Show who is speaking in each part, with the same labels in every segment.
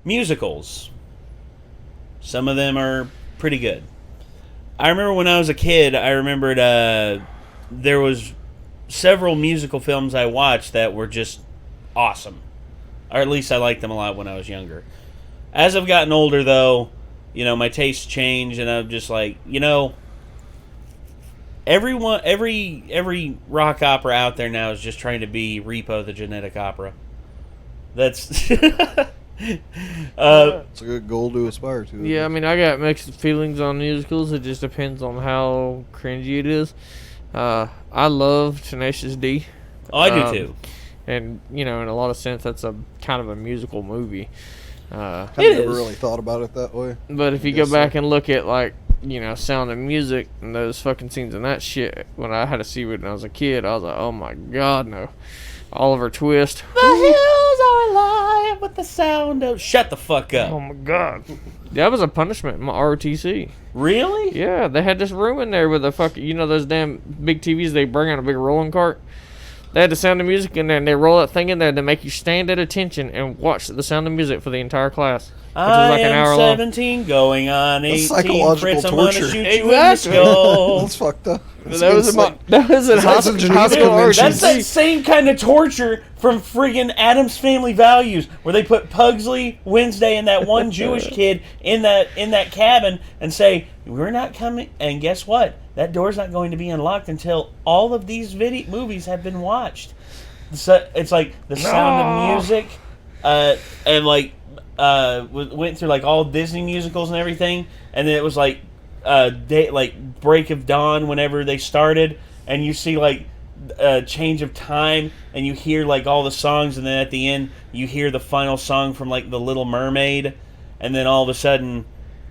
Speaker 1: musicals. Some of them are pretty good. I remember when I was a kid, I remembered there was several musical films I watched that were just awesome. Or at least I liked them a lot when I was younger. As I've gotten older, though, my tastes change, and I'm just like, every rock opera out there now is just trying to be Repo the Genetic Opera. That's
Speaker 2: it's a good goal to aspire to.
Speaker 3: Yeah, I mean, I got mixed feelings on musicals. It just depends on how cringy it is. I love Tenacious D.
Speaker 1: Oh, I do too.
Speaker 3: And in a lot of sense, that's a kind of a musical movie.
Speaker 2: I never really thought about it that way.
Speaker 3: But if you go back and look at Sound of Music and those fucking scenes and that shit, when I had to see it when I was a kid, I was like, oh my god, no. Oliver Twist.
Speaker 1: The hills are alive with the sound of... Shut the fuck up.
Speaker 3: Oh my god. That was a punishment in my ROTC.
Speaker 1: Really?
Speaker 3: Yeah, they had this room in there with the fucking... those damn big TVs they bring on a big rolling cart? They had the Sound of Music in there, and they roll that thing in there to make you stand at attention and watch the Sound of Music for the entire class. Which
Speaker 1: I
Speaker 3: was like an hour
Speaker 1: am 17,
Speaker 3: long.
Speaker 1: Going on 18.
Speaker 2: Psychological
Speaker 1: Fritz, I'm
Speaker 2: torture.
Speaker 1: gonna shoot you in the skull.
Speaker 2: That's fucked up.
Speaker 3: That was in high school
Speaker 1: That's that same kind of torture from friggin' Addams Family Values, where they put Pugsley, Wednesday, and that one Jewish kid in that cabin and say, we're not coming, and guess what? That door's not going to be unlocked until all of these movies have been watched. So it's like the Sound of Music, and went through all Disney musicals and everything, and then it was Break of Dawn whenever they started, and you see Change of Time, and you hear all the songs, and then at the end you hear the final song from The Little Mermaid, and then all of a sudden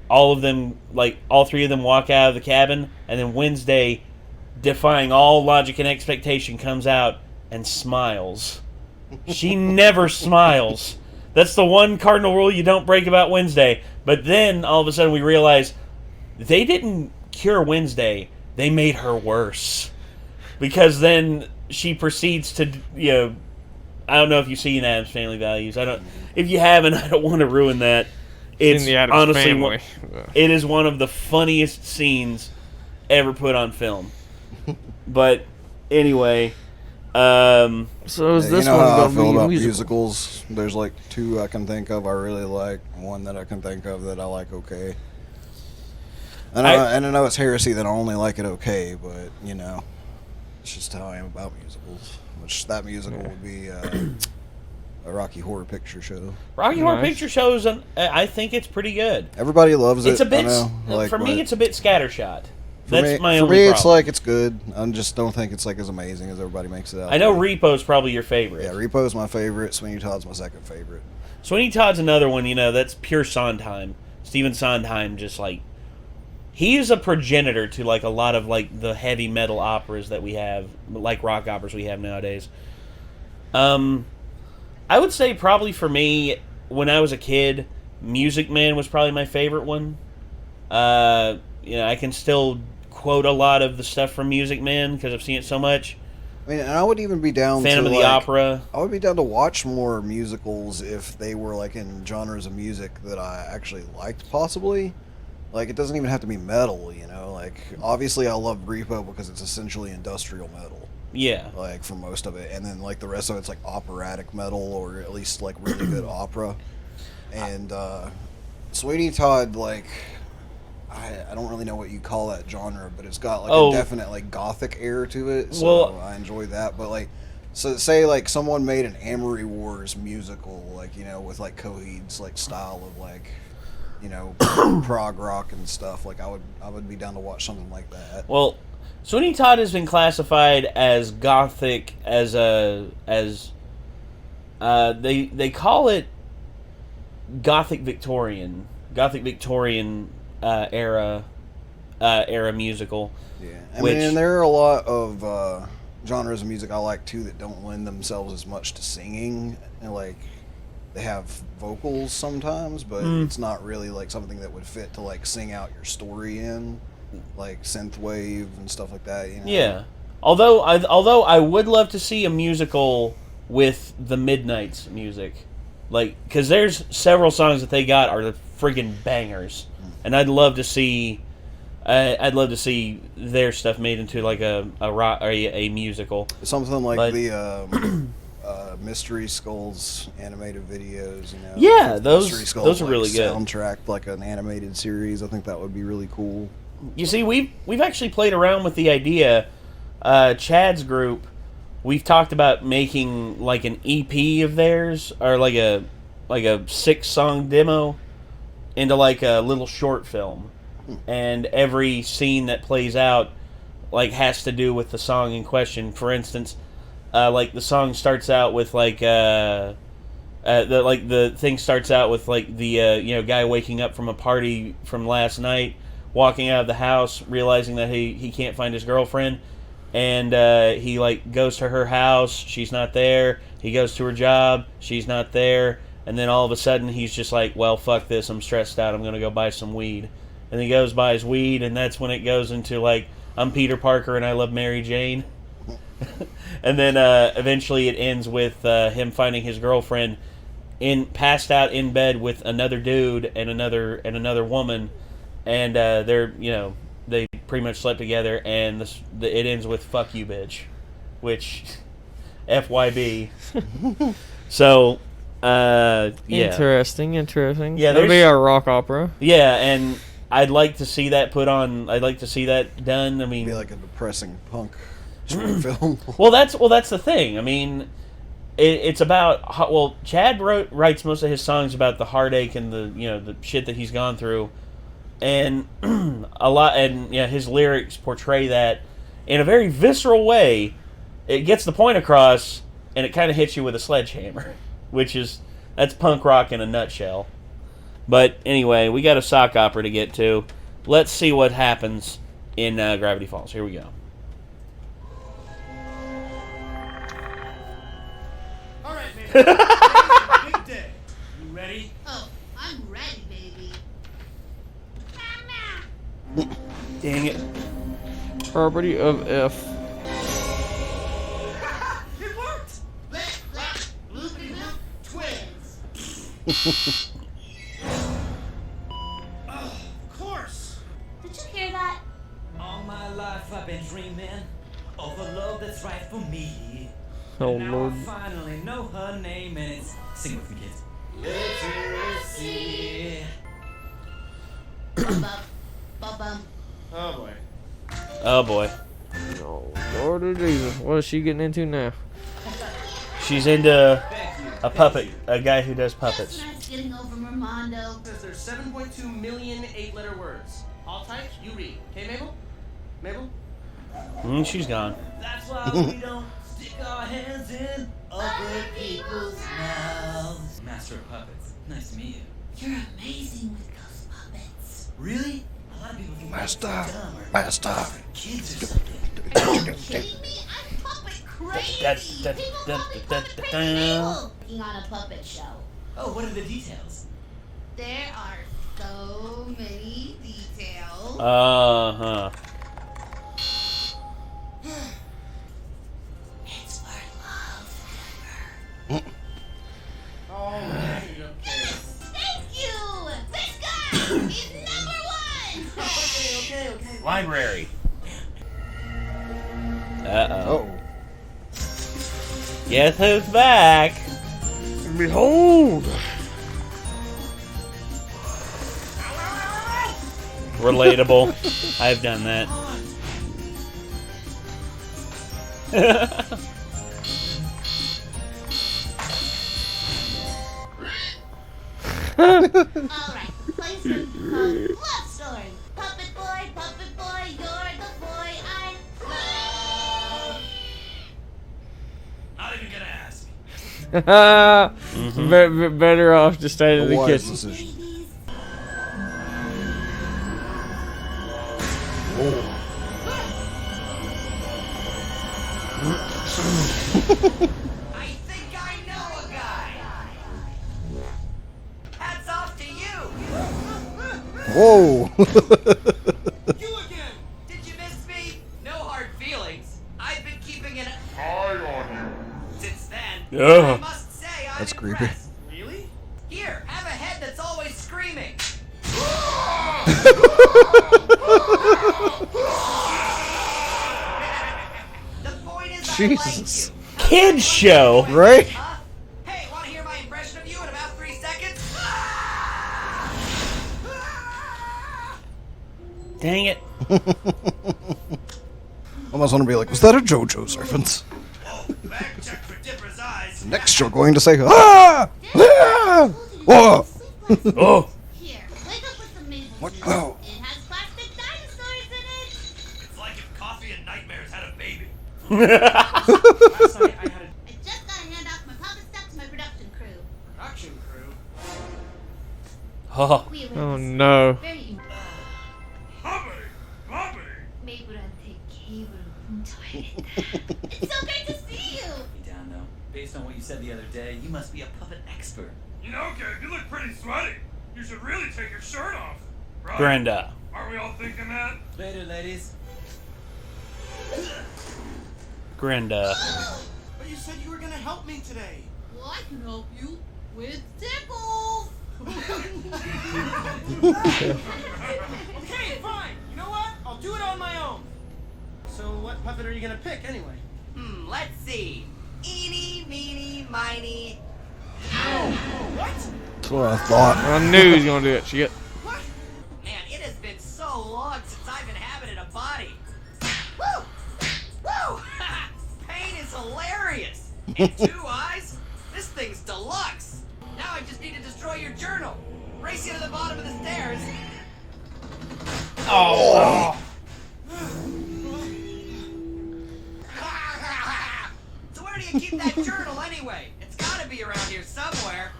Speaker 1: all of them, all three of them walk out of the cabin, and then Wednesday, defying all logic and expectation, comes out and smiles. She never smiles. That's the one cardinal rule you don't break about Wednesday. But then all of a sudden we realize they didn't cure Wednesday, they made her worse. Because then she proceeds to, I don't know if you've seen Addams Family Values. If you haven't, I don't want to ruin that. It's honestly it is one of the funniest scenes ever put on film. But anyway,
Speaker 3: so is this one
Speaker 2: how I
Speaker 3: going
Speaker 2: feel
Speaker 3: to be
Speaker 2: about
Speaker 3: musical?
Speaker 2: musicals? There's two I can think of I really like, one that I can think of that I like okay. And I know it's heresy that I only like it okay, but it's just how I am about musicals. Which that musical would be a Rocky Horror Picture Show.
Speaker 1: Rocky Horror Picture Show is I think it's pretty good.
Speaker 2: Everybody loves it.
Speaker 1: It's a bit for me. It's a bit scattershot. That's my only problem.
Speaker 2: For me, it's good. I just don't think it's as amazing as everybody makes it out.
Speaker 1: I know Repo's probably your favorite.
Speaker 2: Yeah, Repo's my favorite. Sweeney Todd's my second favorite.
Speaker 1: Sweeney Todd's another one. That's pure Sondheim. Stephen Sondheim just he is a progenitor to a lot of the heavy metal operas that we have, rock operas we have nowadays. I would say probably for me, when I was a kid, Music Man was probably my favorite one. I can still quote a lot of the stuff from Music Man because I've seen it so much.
Speaker 2: I mean, and I would even be down
Speaker 1: Phantom of the Opera.
Speaker 2: I would be down to watch more musicals if they were in genres of music that I actually liked, possibly. It doesn't even have to be metal, obviously I love Repo because it's essentially industrial metal.
Speaker 1: Yeah.
Speaker 2: For most of it. And then, the rest of it's, operatic metal, or at least, really good opera. And, Sweeney Todd, I don't really know what you call that genre, but it's got, a definite, gothic air to it, so I enjoy that. But, so say, someone made an Amory Wars musical, with, Kohai's, style of, prog rock and stuff, I would be down to watch something like that.
Speaker 1: Well, Sweeney Todd has been classified as gothic they call it Gothic Victorian era musical.
Speaker 2: Yeah, I mean, there are a lot of genres of music I like too that don't lend themselves as much to singing, and they have vocals sometimes, but it's not really something that would fit to sing out your story in. Synthwave and stuff like that.
Speaker 1: Yeah. Although I would love to see a musical with the Midnight's music. Like, because there's several songs that they got are the friggin' bangers, and I'd love to see their stuff made into like a rock or a musical.
Speaker 2: Something like
Speaker 1: But-
Speaker 2: the Mystery Skulls animated videos. You know,
Speaker 1: Yeah,
Speaker 2: Mystery
Speaker 1: those
Speaker 2: Skulls,
Speaker 1: are really good.
Speaker 2: Soundtrack like an animated series. I think that would be really cool.
Speaker 1: You see, we've actually played around with the idea. Chad's group, we've talked about making like an EP of theirs, or like a 6-song demo into like a little short film, and every scene that plays out like has to do with the song in question. For instance, like the song starts out with like the thing starts out with like the guy waking up from a party from last night, walking out of the house, realizing that he can't find his girlfriend, and he like goes to her house, she's not there. He goes to her job, she's not there, and then all of a sudden he's just like, well, fuck this, I'm stressed out, I'm gonna go buy some weed. And he goes buys weed, and that's when it goes into like, I'm Peter Parker and I love Mary Jane. And then eventually it ends with him finding his girlfriend passed out in bed with another dude and another woman, and they pretty much slept together, and it ends with "fuck you, bitch," which FYB. So yeah,
Speaker 3: Interesting.
Speaker 1: Yeah,
Speaker 3: That'll be
Speaker 1: there's-
Speaker 3: a rock opera.
Speaker 1: yeah, and I'd like to see that put on. I'd like to see that done. I
Speaker 2: It'd
Speaker 1: mean,
Speaker 2: be like a depressing punk short film.
Speaker 1: well, that's the thing. I mean, it's about Chad writes most of his songs about the heartache and the shit that he's gone through, and his lyrics portray that in a very visceral way. It gets the point across, and it kind of hits you with a sledgehammer, that's punk rock in a nutshell. But anyway, we got a sock opera to get to. Let's see what happens in Gravity Falls. Here we go.
Speaker 4: All right, baby. Big day. You ready?
Speaker 5: Oh, I'm ready, baby.
Speaker 1: Dang it.
Speaker 3: Property of F.
Speaker 4: It worked.
Speaker 5: BlueDebut twins.
Speaker 4: Of course.
Speaker 5: Did you hear that?
Speaker 6: All my life I've been dreaming of a love that's right for me.
Speaker 3: Oh,
Speaker 6: And now
Speaker 3: Lord.
Speaker 6: I finally know her name, and it's sing with me, kids. Literacy.
Speaker 5: Bum.
Speaker 4: Oh boy.
Speaker 1: Oh boy,
Speaker 3: Oh, Lord of Jesus. What is she getting into now?
Speaker 1: she's into
Speaker 6: Thank you.
Speaker 1: a puppet, a guy who does puppets.
Speaker 5: Just nice getting over Ramondo.
Speaker 4: Says there's 7.2 million 8-letter words. All types, you read. Okay, Mabel? Mabel?
Speaker 1: She's gone.
Speaker 6: That's why we don't stick our hands in other people's mouths. Master of Puppets. Nice to meet you.
Speaker 5: You're amazing with those puppets.
Speaker 6: Really? A lot of people think
Speaker 2: Master.
Speaker 6: I'm dumb or
Speaker 2: Master.
Speaker 6: kids or something.
Speaker 5: Are you kidding me? I'm puppet crazy. People call me puppet crazy. Working on a puppet show.
Speaker 6: Oh, what are the details?
Speaker 5: There are so many details.
Speaker 1: Uh-huh.
Speaker 5: It's for love.
Speaker 4: Oh, okay.
Speaker 5: Thank you. This guy is number one.
Speaker 6: Okay.
Speaker 1: Library. Uh-oh.
Speaker 2: Oh,
Speaker 1: Guess who's back?
Speaker 3: Behold!
Speaker 1: Relatable. I've done that.
Speaker 5: All right, play something called Love Story. Puppet boy, you're the boy I love.
Speaker 6: Not even gonna ask.
Speaker 3: Better off just staying in
Speaker 2: a
Speaker 3: the
Speaker 2: wise
Speaker 3: kitchen.
Speaker 2: decision.
Speaker 6: I think I know a guy. Hats off to you.
Speaker 2: Whoa!
Speaker 4: You again.
Speaker 6: Did you miss me? No hard feelings. I've been keeping an eye on you since then.
Speaker 1: Yeah.
Speaker 6: I must say I'm
Speaker 2: That's creepy.
Speaker 6: impressed.
Speaker 4: Really? The point is,
Speaker 2: Jesus.
Speaker 1: Kids show.
Speaker 2: Right?
Speaker 4: Huh? Hey, want to hear my impression of you in about 3 seconds?
Speaker 1: Dang it.
Speaker 2: Almost want to be like, was that a JoJo's reference?
Speaker 6: Oh, bag check for Dipper's eyes.
Speaker 2: Next you're going to say, ah! Ah! Whoa!
Speaker 1: Oh.
Speaker 5: Here, wake up with some maple
Speaker 2: What?
Speaker 5: juice.
Speaker 2: Oh.
Speaker 5: It has plastic dinosaurs in it.
Speaker 6: It's like if Coffee and Nightmares had a baby.
Speaker 4: Last night I had a
Speaker 5: I just got to hand off my papa stuff to my production crew.
Speaker 4: production crew.
Speaker 1: Oh.
Speaker 5: We
Speaker 3: Oh
Speaker 5: arranged
Speaker 3: no.
Speaker 5: very
Speaker 6: Hobby! Bobby!
Speaker 5: Membreno cable. It's so great to see you.
Speaker 6: You down though? Based on what you said the other day, you must be a puppet expert.
Speaker 7: You know, Gabe, you look pretty sweaty. You should really take your shirt off. Right?
Speaker 1: Brenda.
Speaker 7: Aren't we all thinking that?
Speaker 6: Later, ladies.
Speaker 1: Brenda.
Speaker 4: But you said you were gonna help me today.
Speaker 5: Well, I can help you with tickles.
Speaker 4: Okay, fine. You know what? I'll do it on my own. So what puppet are you gonna pick anyway?
Speaker 8: Let's see. Eeny, meeny, miny.
Speaker 4: What?
Speaker 2: That's what I thought.
Speaker 3: I knew he was gonna do that shit.
Speaker 8: What? Man, it has been so long since I've inhabited a body. Woo! Woo! Pain is hilarious. And 2 eyes? This thing's deluxe. Now I just need to destroy your journal. Race you to the bottom of the stairs.
Speaker 1: Oh.
Speaker 8: So where do you keep that journal anyway? It's gotta be around here somewhere.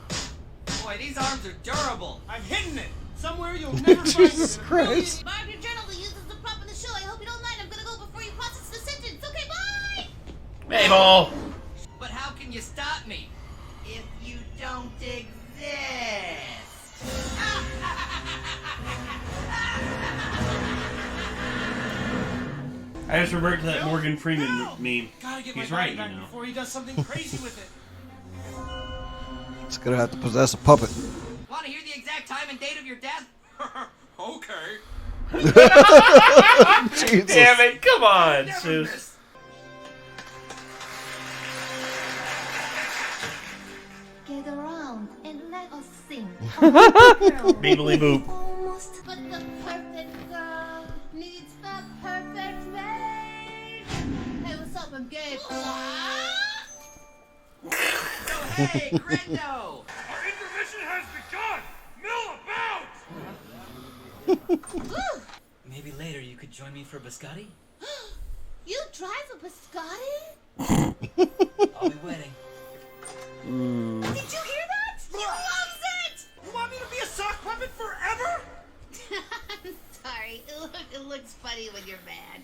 Speaker 8: Boy, these arms are durable.
Speaker 4: I've hidden it. Somewhere you'll never find
Speaker 2: Jesus
Speaker 4: it.
Speaker 2: Christ.
Speaker 5: Barb, your journal we use as the prop in the show. I hope you don't mind. I'm gonna go before you process the sentence. Okay, bye.
Speaker 1: Mabel.
Speaker 8: But how can you stop me if you don't exist?
Speaker 1: I just revert to that Morgan Freeman meme.
Speaker 4: Gotta get
Speaker 1: He's
Speaker 4: my
Speaker 1: right,
Speaker 4: body
Speaker 1: you
Speaker 4: back
Speaker 1: know.
Speaker 4: before he does something crazy with it.
Speaker 2: It's gonna have to possess a puppet.
Speaker 8: Want to hear the exact time and date of your death?
Speaker 6: Okay.
Speaker 2: Jesus.
Speaker 1: Damn it! Come on,
Speaker 6: Never
Speaker 1: Sus.
Speaker 6: miss.
Speaker 5: Get around and let us sing.
Speaker 1: Beebly boop.
Speaker 5: Almost, but the perfect girl needs the perfect mate. Hey, what's up? I'm Gabe.
Speaker 8: So hey, Crendo!
Speaker 7: Our intermission has begun! Mill about!
Speaker 5: Woo!
Speaker 6: Maybe later you could join me for biscotti?
Speaker 5: You drive a biscotti?
Speaker 6: I'll be waiting.
Speaker 5: Did you hear that? He loves it!
Speaker 4: You want me to be a sock puppet forever?
Speaker 5: I'm sorry. It looks funny when you're mad.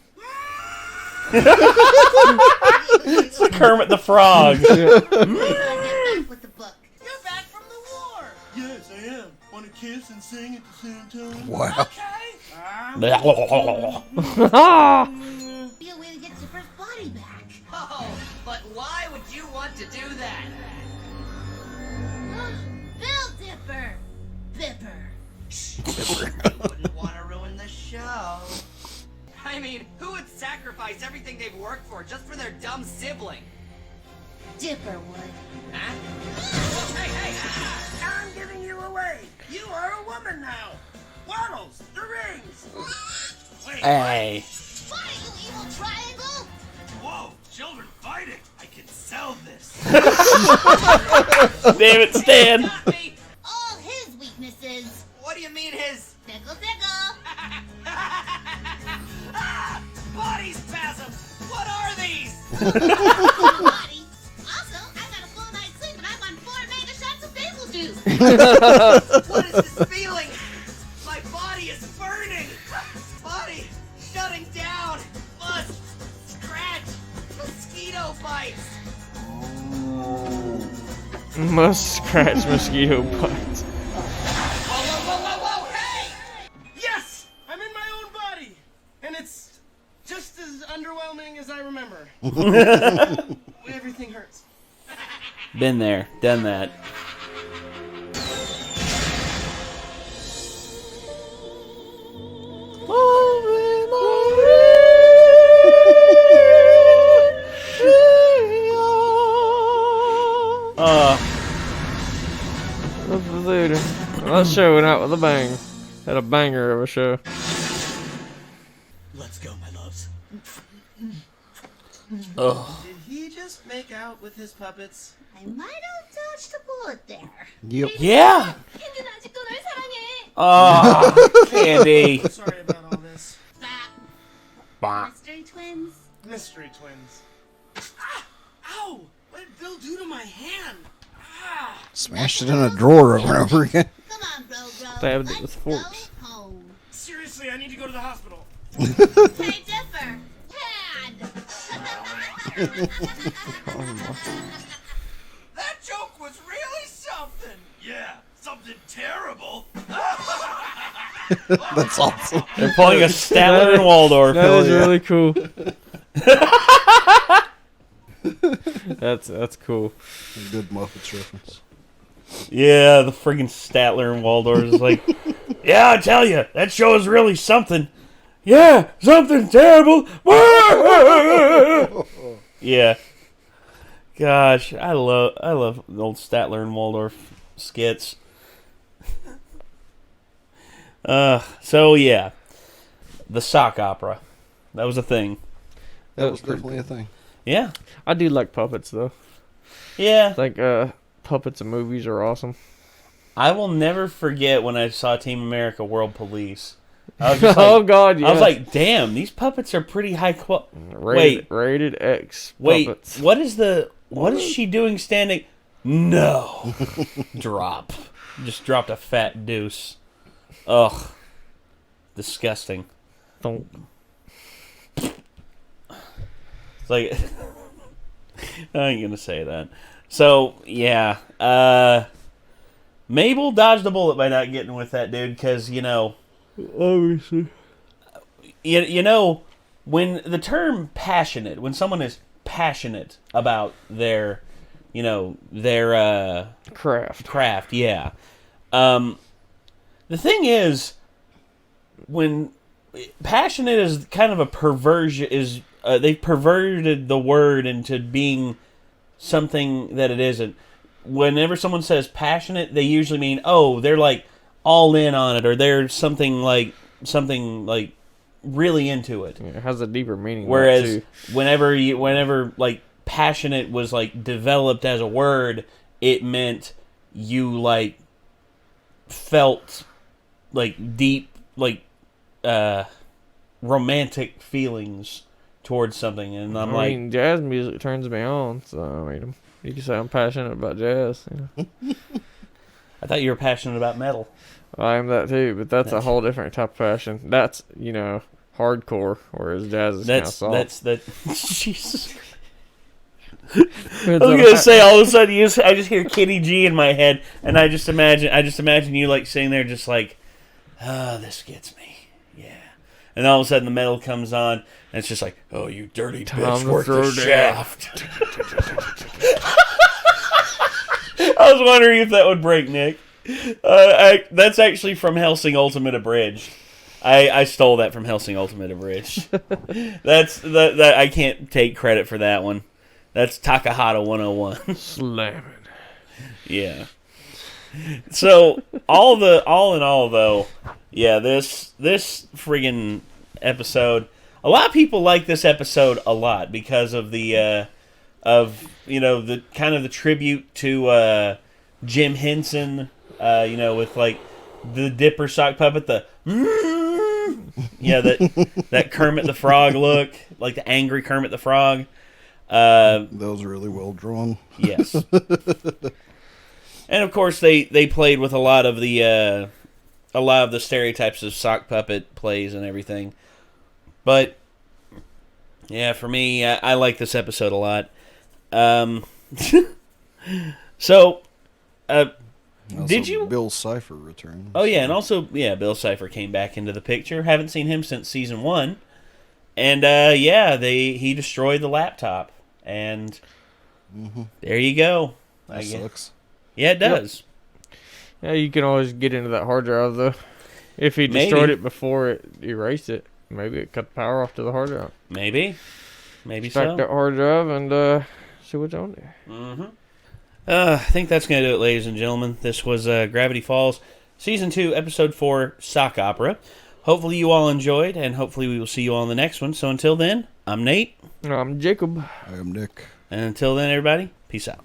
Speaker 1: It's like Kermit the Frog.
Speaker 5: Get back with the book.
Speaker 4: You're back from the war.
Speaker 7: Yes, I am. Want to kiss and sing at the same time?
Speaker 2: Wow.
Speaker 4: Okay.
Speaker 5: Be a way to get your first body back.
Speaker 8: Oh, but why would you want to do that?
Speaker 5: Bill Dipper. Bipper.
Speaker 8: Wouldn't want to ruin the show. I mean, who would sacrifice everything they've worked for just for their dumb sibling?
Speaker 5: Dipper would.
Speaker 8: Huh? Hey,
Speaker 4: I'm giving you away. You are a woman now. Waddles, the rings.
Speaker 6: Wait,
Speaker 1: Hey.
Speaker 5: Why, you evil triangle?
Speaker 6: whoa, children fighting. I can sell this.
Speaker 1: Damn it, Stan.
Speaker 8: got me.
Speaker 5: All his weaknesses.
Speaker 8: What do you mean his
Speaker 5: Tickle, tickle.
Speaker 8: body spasms? What are these?
Speaker 5: Body. Also, I got a full night's sleep and I'm on 4 mega shots of basil juice.
Speaker 8: What is this feeling? My body is burning. Body shutting down. Must scratch. Mosquito bites.
Speaker 3: Must scratch mosquito bites.
Speaker 8: Whoa, hey!
Speaker 4: Yes, I'm in my own body, and it's just as underwhelming as I remember. Everything hurts.
Speaker 1: Been there, done that.
Speaker 3: That show went out with a bang. Had a banger of a show.
Speaker 6: Let's go, my loves.
Speaker 1: Oh.
Speaker 4: Did he just make out with his puppets?
Speaker 5: I might have dodged a bullet there.
Speaker 2: Yep.
Speaker 1: Yeah.
Speaker 5: 캔디는 아직도 널 사랑해.
Speaker 1: Oh, Candy.
Speaker 4: Sorry about all this.
Speaker 5: Mystery twins.
Speaker 4: Mystery twins. Ah! Ow! What did Bill do to my hand? Ah!
Speaker 2: Smashed it in a drawer over and over again.
Speaker 5: Come on, bro.
Speaker 3: Stabbed it
Speaker 5: Let's
Speaker 3: with
Speaker 5: go
Speaker 3: forks.
Speaker 5: home.
Speaker 4: Seriously, I need to go to the hospital.
Speaker 5: Hey, Dipper. Pad.
Speaker 8: That joke was really something.
Speaker 7: Yeah, something terrible.
Speaker 2: That's awesome.
Speaker 1: They're pulling a Statler and Waldorf.
Speaker 3: That is really cool. That's cool.
Speaker 2: Good Muppets reference.
Speaker 1: Yeah, the friggin' Statler and Waldorf is like, yeah, I tell you, that show is really something. Yeah, something terrible. Yeah. Gosh, I love the old Statler and Waldorf skits. So yeah, the sock opera, that was a thing.
Speaker 2: That was definitely a thing.
Speaker 1: Yeah,
Speaker 3: I do like puppets though.
Speaker 1: yeah.
Speaker 3: I think puppets and movies are awesome.
Speaker 1: I will never forget when I saw Team America World Police. I was just like,
Speaker 3: Oh God, yeah.
Speaker 1: I was like, damn, these puppets are pretty high quality.
Speaker 3: Rated X
Speaker 1: Wait,
Speaker 3: puppets.
Speaker 1: what is she doing standing? No. Drop. Just dropped a fat deuce. Ugh. Disgusting.
Speaker 3: Don't.
Speaker 1: It's like, I ain't gonna say that. So, yeah. Mabel dodged a bullet by not getting with that dude, because,
Speaker 3: Obviously.
Speaker 1: you know, when the term passionate, when someone is passionate about their craft, yeah. The thing is, when passionate is kind of a perversion, they've perverted the word into being something that it isn't. Whenever someone says passionate, they usually mean, oh, they're like all in on it, or they're something like really into it.
Speaker 3: Yeah, it has a deeper meaning.
Speaker 1: Whereas
Speaker 3: too.
Speaker 1: whenever like passionate was like developed as a word, it meant you like felt like deep romantic feelings towards something, and I'm
Speaker 3: I mean, jazz music turns me on, so I mean, you can say I'm passionate about jazz.
Speaker 1: I thought you were passionate about metal.
Speaker 3: I am that too, but that's a whole different type of passion. That's hardcore, whereas jazz is kind of soft.
Speaker 1: Jesus. I was gonna say, all of a sudden I just hear Kitty G in my head, and I just imagine you like sitting there just like, this gets me, yeah. And all of a sudden the metal comes on, and it's just like, oh, you dirty bitch, work the shaft. I was wondering if that would break Nick. That's actually from Hellsing Ultimate Abridged. I stole that from Hellsing Ultimate Abridged. That I can't take credit for that one. That's Takahata 101.
Speaker 3: Slamming.
Speaker 1: Yeah. So all in all though, yeah, this friggin' episode. A lot of people like this episode a lot because of the the kind of the tribute to Jim Henson, with like the Dipper sock puppet, that Kermit the Frog look, like the angry Kermit the Frog.
Speaker 2: Those are really well drawn.
Speaker 1: Yes. And of course they played with a lot of the stereotypes of sock puppet plays and everything. But yeah, for me, I like this episode a lot. So, did you?
Speaker 2: Bill Cipher returns.
Speaker 1: Oh yeah, and also Bill Cipher came back into the picture. Haven't seen him since season 1, and he destroyed the laptop, and there you go.
Speaker 2: That sucks.
Speaker 1: Yeah, it does.
Speaker 3: Yeah, you can always get into that hard drive though. If he destroyed it before it erased it, maybe it cut the power off to the hard drive.
Speaker 1: Maybe
Speaker 3: Back
Speaker 1: so.
Speaker 3: that hard drive and see what's on there.
Speaker 1: I think that's going to do it, ladies and gentlemen. This was Gravity Falls, Season 2, Episode 4, Sock Opera. Hopefully you all enjoyed, and hopefully we will see you all in the next one. So until then, I'm Nate.
Speaker 3: I'm Jacob.
Speaker 2: I am Nick.
Speaker 1: And until then, everybody, peace out.